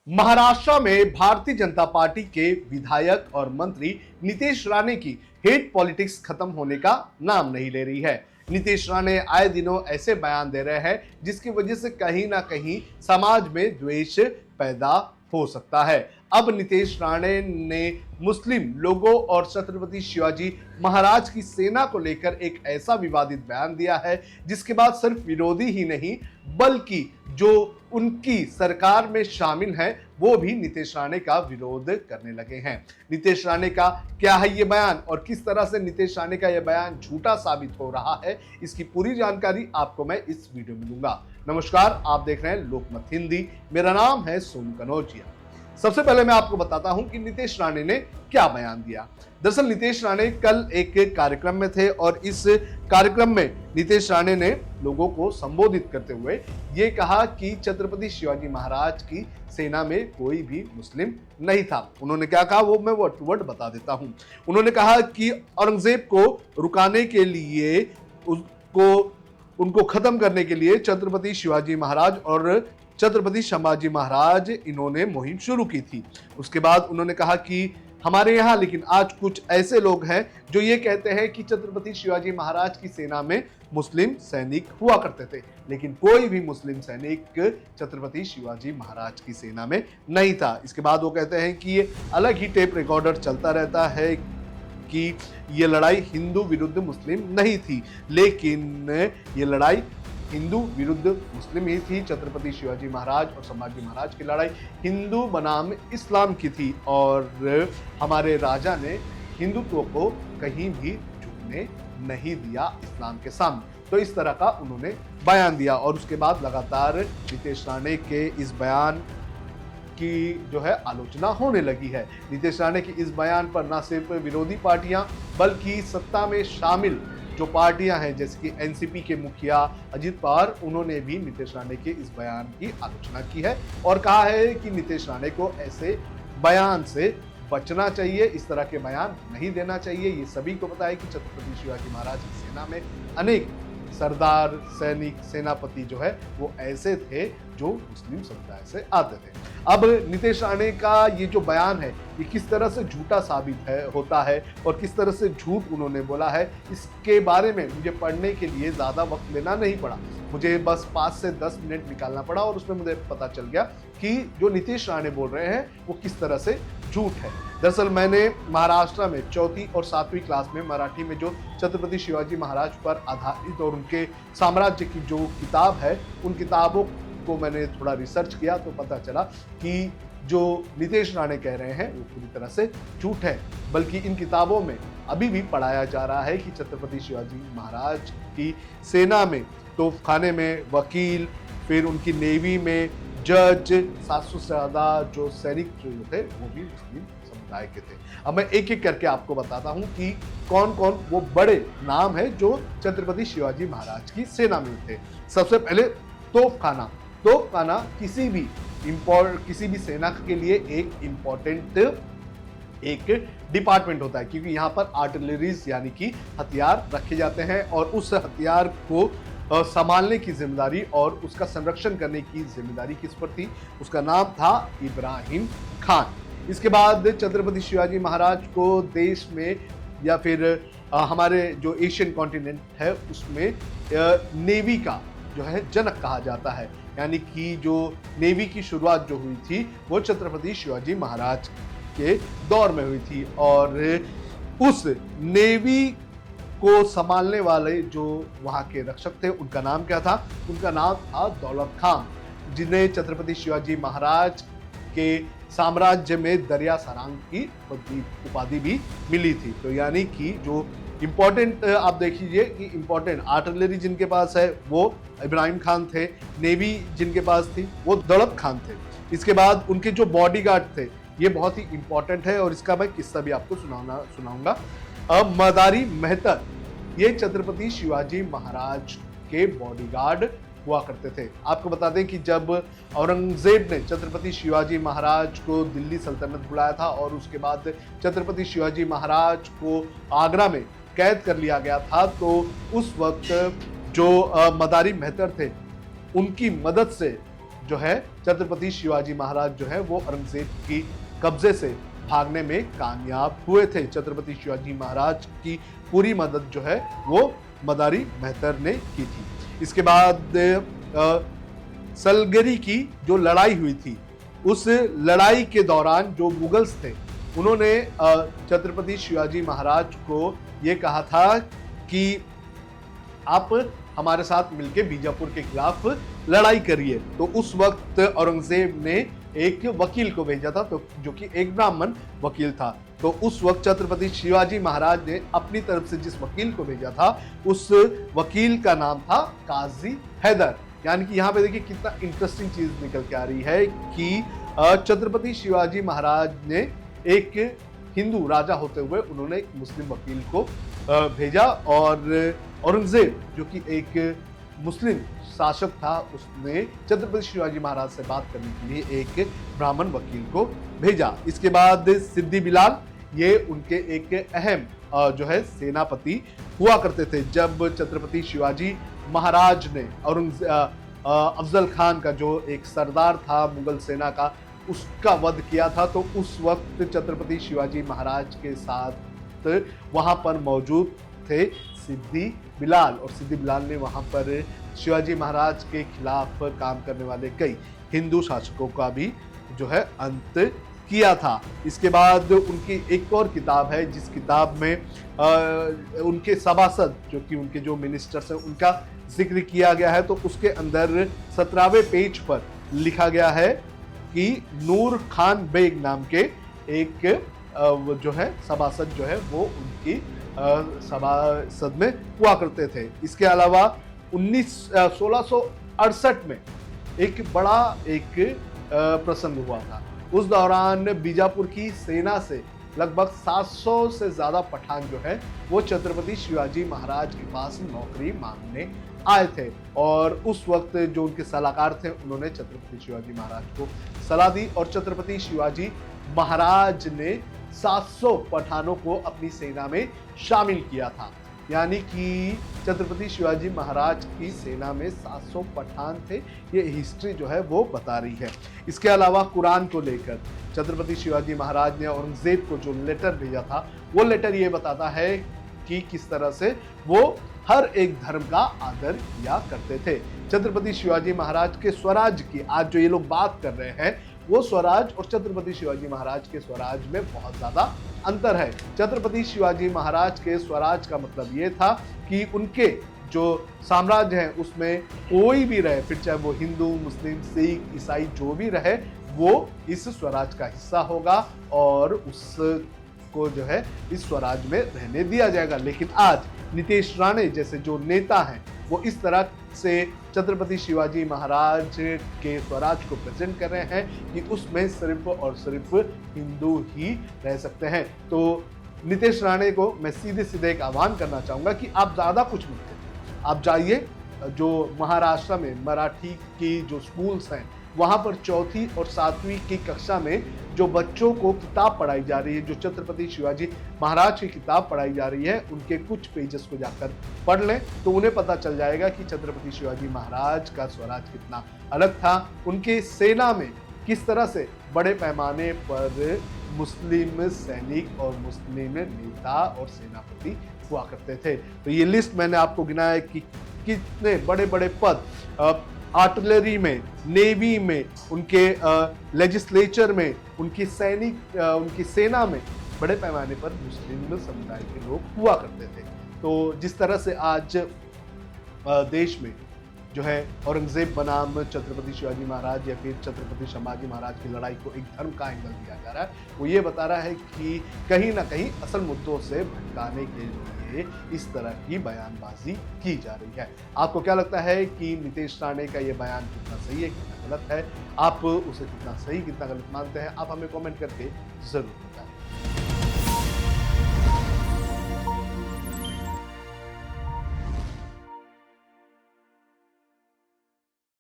महाराष्ट्र में भारतीय जनता पार्टी के विधायक और मंत्री नीतीश राणे की हेट पॉलिटिक्स खत्म होने का नाम नहीं ले रही है। नीतीश राणे आए दिनों ऐसे बयान दे रहे हैं जिसकी वजह से कहीं ना कहीं समाज में द्वेष पैदा हो सकता है। अब नीतीश राणे ने मुस्लिम लोगों और छत्रपति शिवाजी महाराज की सेना को लेकर एक ऐसा विवादित बयान दिया है जिसके बाद सिर्फ विरोधी ही नहीं बल्कि जो उनकी सरकार में शामिल हैं वो भी नीतीश राणे का विरोध करने लगे हैं। नीतीश राणे का क्या है ये बयान और किस तरह से नीतीश राणे का यह बयान झूठा साबित हो रहा है, इसकी पूरी जानकारी आपको मैं इस वीडियो में दूंगा। नमस्कार, आप देख रहे हैं लोकमत हिंदी। मेरा नाम है सोनू कनौजिया। सबसे पहले मैं आपको बताता हूं कि नीतीश राणे ने क्या बयान दिया। दरअसल नीतीश राणे कल एक कार्यक्रम में थे और इस कार्यक्रम में नीतीश राणे ने लोगों को संबोधित करते हुए ये कहा कि छत्रपति शिवाजी महाराज की सेना में कोई भी मुस्लिम नहीं था। उन्होंने क्या कहा वो मैं वर्ड टू वर्ड बता देता हूं। उन्होंने कहा कि औरंगजेब को रुकाने के लिए उनको खत्म करने के लिए छत्रपति शिवाजी महाराज और छत्रपति संभाजी महाराज इन्होंने मुहिम शुरू की थी। उसके बाद उन्होंने कहा कि हमारे यहाँ लेकिन आज कुछ ऐसे लोग हैं जो ये कहते हैं कि छत्रपति शिवाजी महाराज की सेना में मुस्लिम सैनिक हुआ करते थे, लेकिन कोई भी मुस्लिम सैनिक छत्रपति शिवाजी महाराज की सेना में नहीं था। इसके बाद वो कहते हैं कि ये अलग ही टेप रिकॉर्डर चलता रहता है कि ये लड़ाई हिंदू विरुद्ध मुस्लिम नहीं थी, लेकिन ये लड़ाई हिंदू विरुद्ध मुस्लिम ही थी। छत्रपति शिवाजी महाराज और संभाजी महाराज की लड़ाई हिंदू बनाम इस्लाम की थी और हमारे राजा ने हिंदुत्व को कहीं भी झुकने नहीं दिया इस्लाम के सामने। तो इस तरह का उन्होंने बयान दिया और उसके बाद लगातार नीतीश राणे के इस बयान की जो है आलोचना होने लगी है। नीतीश राणे की इस बयान पर न सिर्फ विरोधी पार्टियां बल्कि सत्ता में शामिल जो पार्टियां हैं जैसे कि एनसीपी के मुखिया अजित पवार, उन्होंने भी नीतीश राणे के इस बयान की आलोचना की है और कहा है कि नीतीश राणे को ऐसे बयान से बचना चाहिए, इस तरह के बयान नहीं देना चाहिए। ये सभी को पता है कि छत्रपति शिवाजी महाराज की सेना में अनेक सरदार, सैनिक, सेनापति जो है वो ऐसे थे जो मुस्लिम समुदाय से आते थे। अब नीतीश राणे का ये जो बयान है ये किस तरह से झूठा साबित होता है और किस तरह से झूठ उन्होंने बोला है, इसके बारे में मुझे पढ़ने के लिए ज़्यादा वक्त लेना नहीं पड़ा। मुझे बस 5 से 10 मिनट निकालना पड़ा और उसमें मुझे पता चल गया कि जो नीतीश राणे बोल रहे हैं वो किस तरह से झूठ है। दरअसल मैंने महाराष्ट्र में 4वीं और 7वीं क्लास में मराठी में जो छत्रपति शिवाजी महाराज पर आधारित और उनके साम्राज्य की जो किताब है उन किताबों को मैंने थोड़ा रिसर्च किया तो पता चला कि जो नीतीश राणे कह रहे हैं वो पूरी तरह से झूठ है। बल्कि इन किताबों में अभी भी पढ़ाया जा रहा है कि छत्रपति शिवाजी महाराज की सेना में तोपखाने में वकील, फिर उनकी नेवी में जज, 700 से ज़्यादा जो सैनिक जो थे वो भी मुस्लिम समुदाय के थे। अब मैं एक एक करके आपको बताता हूँ कि कौन कौन वो बड़े नाम है जो छत्रपति शिवाजी महाराज की सेना में थे। सबसे पहले तोपखाना किसी भी सेना के लिए एक इम्पोर्टेंट एक डिपार्टमेंट होता है, क्योंकि यहाँ पर आर्टिलरीज यानी कि हथियार रखे जाते हैं और उस हथियार को संभालने की जिम्मेदारी और उसका संरक्षण करने की जिम्मेदारी किस पर थी, उसका नाम था इब्राहिम खान। इसके बाद छत्रपति शिवाजी महाराज को देश में या फिर हमारे जो एशियन कॉन्टिनेंट है उसमें नेवी का जो है जनक कहा जाता है, यानी कि जो नेवी की शुरुआत जो हुई थी वो छत्रपति शिवाजी महाराज के दौर में हुई थी और उस नेवी को संभालने वाले जो वहाँ के रक्षक थे उनका नाम क्या था, उनका नाम था दौलत खान, जिन्हें छत्रपति शिवाजी महाराज के साम्राज्य में दरिया सरांग की उपाधि भी मिली थी। तो यानी कि जो इम्पोर्टेंट आप देखिए कि इम्पोर्टेंट आर्टिलरी जिनके पास है वो इब्राहिम खान थे, नेवी जिनके पास थी वो दौलत खान थे। इसके बाद उनके जो बॉडीगार्ड थे ये बहुत ही इम्पोर्टेंट है और इसका मैं किस्सा भी आपको सुनाऊंगा। अब मदारी मेहतर ये छत्रपति शिवाजी महाराज के बॉडीगार्ड हुआ करते थे। आपको बता दें कि जब औरंगजेब ने छत्रपति शिवाजी महाराज को दिल्ली सल्तनत बुलाया था और उसके बाद छत्रपति शिवाजी महाराज को आगरा में कैद कर लिया गया था, तो उस वक्त जो मदारी मेहतर थे उनकी मदद से जो है छत्रपति शिवाजी महाराज जो है वो औरंगजेब की कब्जे से भागने में कामयाब हुए थे। छत्रपति शिवाजी महाराज की पूरी मदद जो है वो मदारी मेहतर ने की थी। इसके बाद सलगरी की जो लड़ाई हुई थी, उस लड़ाई के दौरान जो मुगल्स थे उन्होंने छत्रपति शिवाजी महाराज को ये कहा था कि आप हमारे साथ मिलकर बीजापुर के खिलाफ लड़ाई करिए। तो उस वक्त औरंगजेब ने एक वकील को भेजा था, तो जो कि एक ब्राह्मण वकील था। तो उस वक्त छत्रपति शिवाजी महाराज ने अपनी तरफ से जिस वकील को भेजा था, उस वकील का नाम था काजी हैदर। यानी कि यहाँ पे देखिए कितना इंटरेस्टिंग चीज निकल के आ रही है कि छत्रपति शिवाजी महाराज ने एक हिंदू राजा होते हुए उन्होंने एक मुस्लिम वकील को भेजा, और औरंगजेब जो कि एक मुस्लिम शासक था, उसने छत्रपति शिवाजी महाराज से बात करने के लिए एक ब्राह्मण वकील को भेजा। इसके बाद सिद्दी बिलाल, ये उनके एक अहम जो है सेनापति हुआ करते थे। जब छत्रपति शिवाजी महाराज ने अफजल खान का जो एक सरदार था मुगल सेना का, उसका वध किया था, तो उस वक्त छत्रपति शिवाजी महाराज के साथ वहां पर मौजूद थे सिद्दी बिलाल, और सिद्दी बिलाल ने वहां पर शिवाजी महाराज के खिलाफ काम करने वाले कई हिंदू शासकों का भी जो है अंत किया था। इसके बाद उनकी एक और किताब है, जिस किताब में उनके सभासद जो कि उनके जो मिनिस्टर्स हैं उनका जिक्र किया गया है। तो उसके अंदर 17वें पेज पर लिखा गया है कि नूर खान बेग नाम के एक जो है सभासद जो है वो उनकी सभासद में हुआ करते थे। इसके अलावा 1668 में एक बड़ा एक प्रसंग हुआ था। उस दौरान बीजापुर की सेना से लगभग 700 से ज्यादा पठान जो है वो छत्रपति शिवाजी महाराज के पास नौकरी मांगने आए थे, और उस वक्त जो उनके सलाहकार थे उन्होंने छत्रपति शिवाजी महाराज को सलाह दी, और छत्रपति शिवाजी महाराज ने 700 पठानों को अपनी सेना में शामिल किया था। यानी कि छत्रपति शिवाजी महाराज की सेना में 700 पठान थे, ये हिस्ट्री जो है वो बता रही है। इसके अलावा कुरान को लेकर छत्रपति शिवाजी महाराज ने औरंगजेब को जो लेटर भेजा था, वो लेटर ये बताता है कि किस तरह से वो हर एक धर्म का आदर किया करते थे। छत्रपति शिवाजी महाराज के स्वराज की आज जो ये लोग बात कर रहे हैं, वो स्वराज और छत्रपति शिवाजी महाराज के स्वराज में बहुत ज्यादा अंतर है। छत्रपति शिवाजी महाराज के स्वराज का मतलब ये था कि उनके जो साम्राज्य है उसमें कोई भी रहे, फिर चाहे वो हिंदू, मुस्लिम, सिख, ईसाई जो भी रहे, वो इस स्वराज का हिस्सा होगा और उसको जो है इस स्वराज में रहने दिया जाएगा। लेकिन आज नीतीश राणे जैसे जो नेता हैं वो इस तरह से छत्रपति शिवाजी महाराज के स्वराज को प्रेजेंट कर रहे हैं कि उसमें सिर्फ और सिर्फ हिंदू ही रह सकते हैं। तो नीतीश राणे को मैं सीधे सीधे एक आह्वान करना चाहूंगा कि आप ज़्यादा कुछ मत करिए, आप जाइए जो महाराष्ट्र में मराठी की जो स्कूल्स हैं वहाँ पर 4वीं और 7वीं की कक्षा में जो बच्चों को किताब पढ़ाई जा रही है, जो छत्रपति शिवाजी महाराज की किताब पढ़ाई जा रही है, उनके कुछ पेजेस को जाकर पढ़ लें तो उन्हें पता चल जाएगा कि छत्रपति शिवाजी महाराज का स्वराज कितना अलग था। उनके सेना में किस तरह से बड़े पैमाने पर मुस्लिम सैनिक और मुस्लिम नेता और सेनापति हुआ करते थे। तो ये लिस्ट मैंने आपको गिनाया कि कितने बड़े बड़े पद आर्टिलरी में, नेवी में, उनके लेजिस्लेचर में, उनकी सैनिक उनकी सेना में बड़े पैमाने पर मुस्लिम समुदाय के लोग हुआ करते थे। तो जिस तरह से आज देश में जो है औरंगजेब बनाम छत्रपति शिवाजी महाराज या फिर छत्रपति संभाजी महाराज की लड़ाई को एक धर्म का एंगल दिया जा रहा है, वो ये बता रहा है कि कहीं ना कहीं असल मुद्दों से भटकाने के लिए इस तरह की बयानबाजी की जा रही है। आपको क्या लगता है कि नीतीश राणे का ये बयान कितना सही है, कितना गलत है? आप उसे कितना सही, कितना गलत मानते हैं? आप हमें कमेंट करके जरूर बताएं।